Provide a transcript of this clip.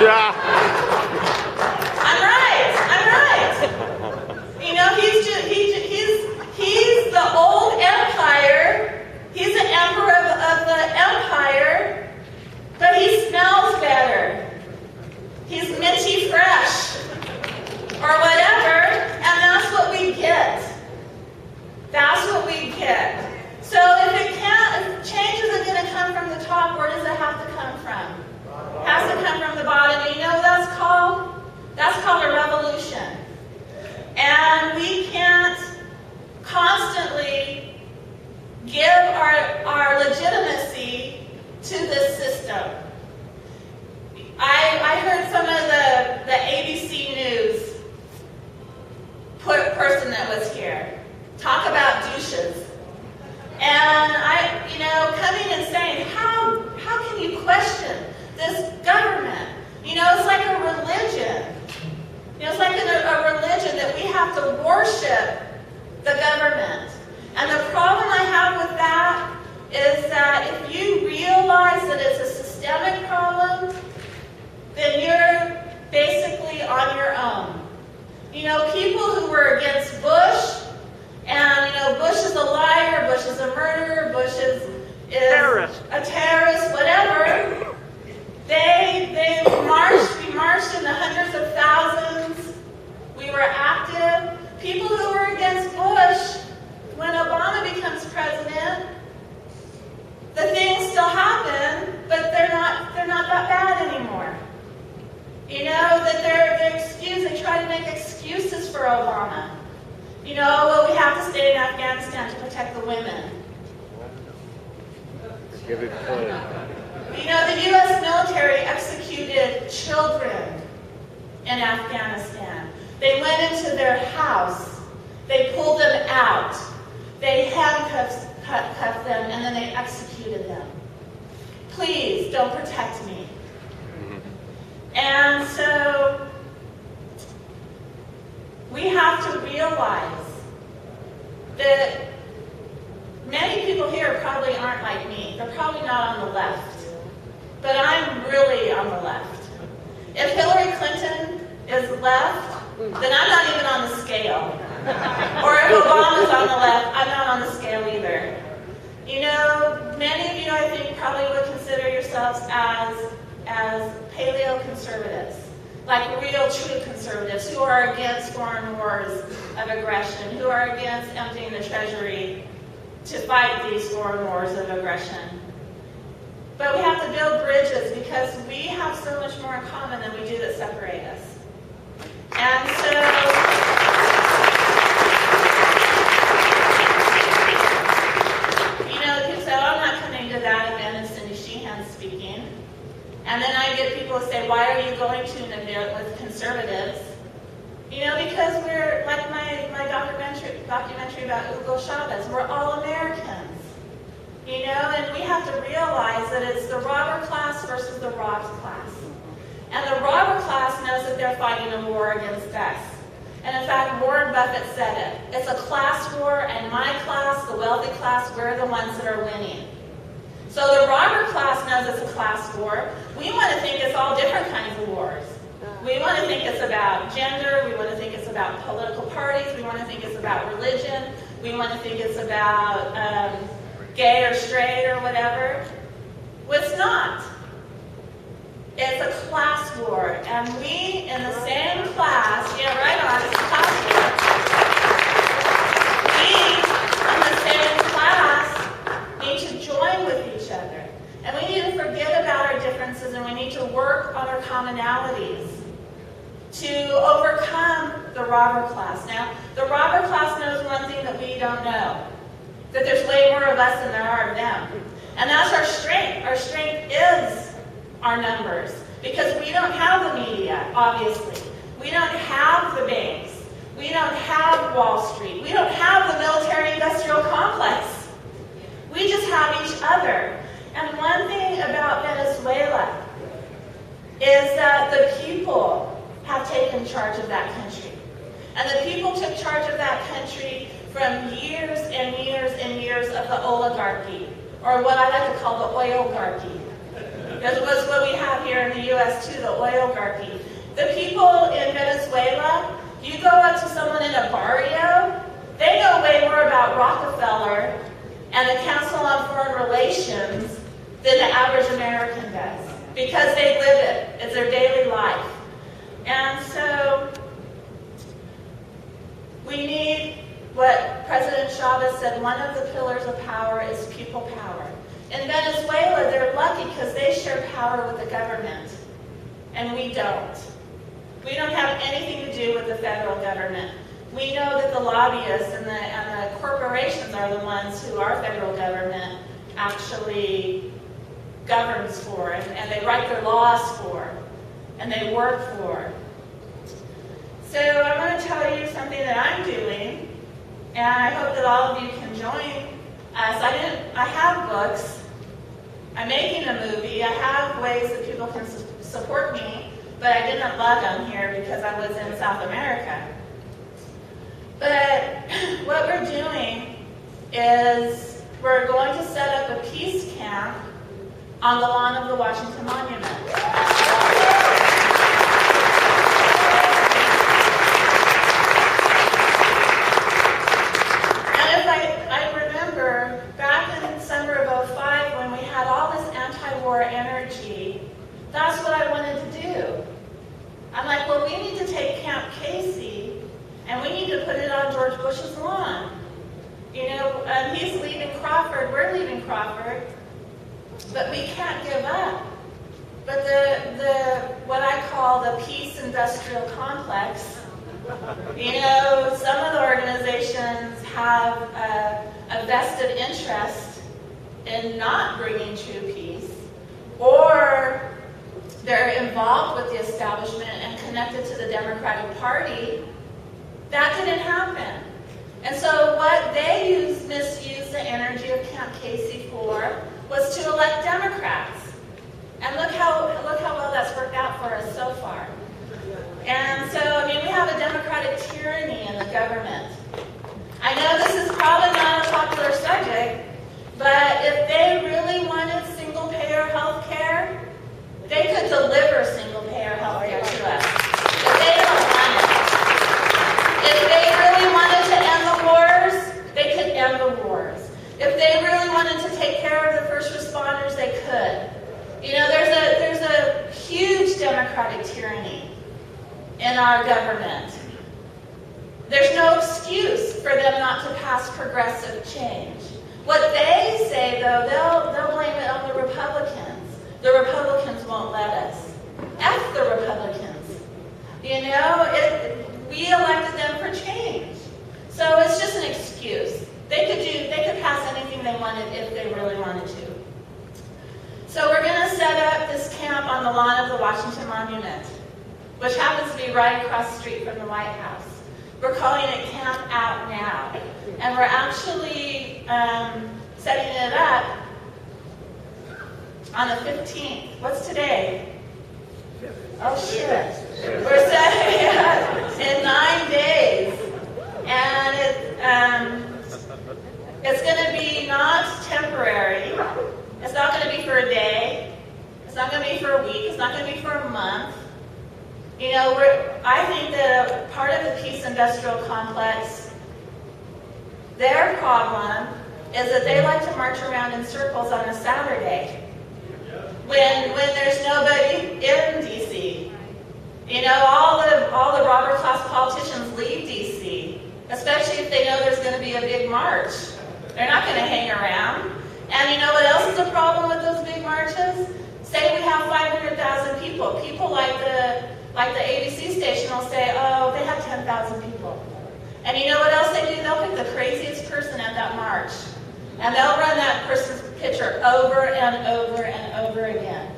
I'm right. You know, he's the old empire. He's the emperor of the empire, but he smells better. He's minty fresh, or whatever, and that's what we get. That's what we get. So if change isn't going to come from the top, where does it have to come from? It has to come from the bottom. And you know what that's called? That's called a revolution. And we can't constantly give our legitimacy to this system. I heard some of the ABC News person that was here talk about douches. And coming and saying, how can you question this government? You know, it's like a religion. You know, it's like a religion that we have to worship the government. And the problem I have with that is that if you realize that it's a systemic problem, then you're basically on your own. You know, people who were against Bush, and you know, Bush is a liar, Bush is a murderer, Bush is a terrorist, whatever. They marched. We marched in the hundreds of thousands. We were active. People who were against Bush, when Obama becomes president, the things still happen, but they're not that bad anymore. You know, that they try to make excuses for Obama. You know, well, we have to stay in Afghanistan to protect the women. Give it time. You know, the U.S. military executed children in Afghanistan. They went into their house. They pulled them out. They handcuffed them, and then they executed them. Please, don't protect me. And so we have to realize that many people here probably aren't like me. They're probably not on the left. But I'm really on the left. If Hillary Clinton is left, then I'm not even on the scale. Or if Obama's on the left, I'm not on the scale either. You know, many of you, I think, probably would consider yourselves as paleo-conservatives, like real, true conservatives who are against foreign wars of aggression, who are against emptying the treasury to fight these foreign wars of aggression. But we have to build bridges because we have so much more in common than we do that separate us. And so, you know, people say, oh, I'm not coming to that event, and Cindy Sheehan speaking. And then I get people who say, why are you going to an event with conservatives? You know, because we're, like my documentary about Hugo Chavez, we're all Americans. You know, and we have to realize that it's the robber class versus the robbed class. And the robber class knows that they're fighting a war against us. And in fact, Warren Buffett said it. It's a class war, and my class, the wealthy class, we're the ones that are winning. So the robber class knows it's a class war. We want to think it's all different kinds of wars. We want to think it's about gender. We want to think it's about political parties. We want to think it's about religion. We want to think it's about gay or straight or whatever. Well, it's not. It's a class war. And we, in the same class, yeah, right on, it's a class war. We, in the same class, need to join with each other. And we need to forget about our differences, and we need to work on our commonalities to overcome the robber class. Now, the robber class knows one thing that we don't know, that there's way more of us than there are of them. And that's our strength. Our strength is our numbers, because we don't have the media, obviously. We don't have the banks. We don't have Wall Street. We don't have the military-industrial complex. We just have each other. And one thing about Venezuela is that the people have taken charge of that country. And the people took charge of that country from years and years and years of the oligarchy, or what I like to call the oilgarchy. That was what we have here in the U.S. too, the oligarchy. The people in Venezuela, you go up to someone in a barrio, they know way more about Rockefeller and the Council on Foreign Relations than the average American does, because they live it. It's their daily life. And so we need what President Chavez said, one of the pillars of power is people power. In Venezuela, they're lucky because they share power with the government, and we don't. We don't have anything to do with the federal government. We know that the lobbyists and the corporations are the ones who our federal government actually governs for, and they write their laws for, and they work for. So I'm going to tell you something that I'm doing, and I hope that all of you can join us. I have books. I'm making a movie. I have ways that people can support me, but I didn't lug them here because I was in South America. But what we're doing is we're going to set up a peace camp on the lawn of the Washington Monument. And if I remember back in summer of '05 when we had all this anti-war energy, that's what I wanted to do. I'm like, well, we need to take Camp Casey and we need to put it on George Bush's lawn. You know, he's leaving Crawford, we're leaving Crawford, but we can't give up. But what I call the peace industrial complex, you know, some of the organizations have a vested interest in not bringing true peace, or they're involved with the establishment and connected to the Democratic Party. That didn't happen. And so what they misused the energy of Camp Casey for was to elect Democrats. And look how well that's worked out for us so far. And so, I mean, we have a democratic tyranny in the government. I know this is probably not a popular subject, but if they really wanted single-payer health care, they could deliver single-payer health care to us. But they don't want it. If they really wanted to end the wars, they could end the wars. If they really wanted to take care of the first responders, they could. You know, there's a huge democratic tyranny in our government. There's no excuse for them not to pass progressive change. What they say, though, they'll blame it on the Republicans. The Republicans won't let us. F the Republicans. You know, we elected them for change. So it's just an excuse. They could pass anything they wanted if they really wanted to. So we're going to set up this camp on the lawn of the Washington Monument, which happens to be right across the street from the White House. We're calling it Camp Out Now. And we're actually setting it up on the 15th. What's today? Oh, shit. We're setting it up in 9 days. And it's going to be not temporary. It's not going to be for a day. It's not going to be for a week. It's not going to be for a month. You know, I think that part of the peace industrial complex, their problem is that they like to march around in circles on a Saturday when there's nobody in D.C. You know, all the robber class politicians leave D.C., especially if they know there's going to be a big march. They're not going to hang around. And you know what else is a problem with those big marches? Say we have 500,000 people. People like the ABC station will say, oh, they have 10,000 people. And you know what else they do? They'll pick the craziest person at that march. And they'll run that person's picture over and over and over again.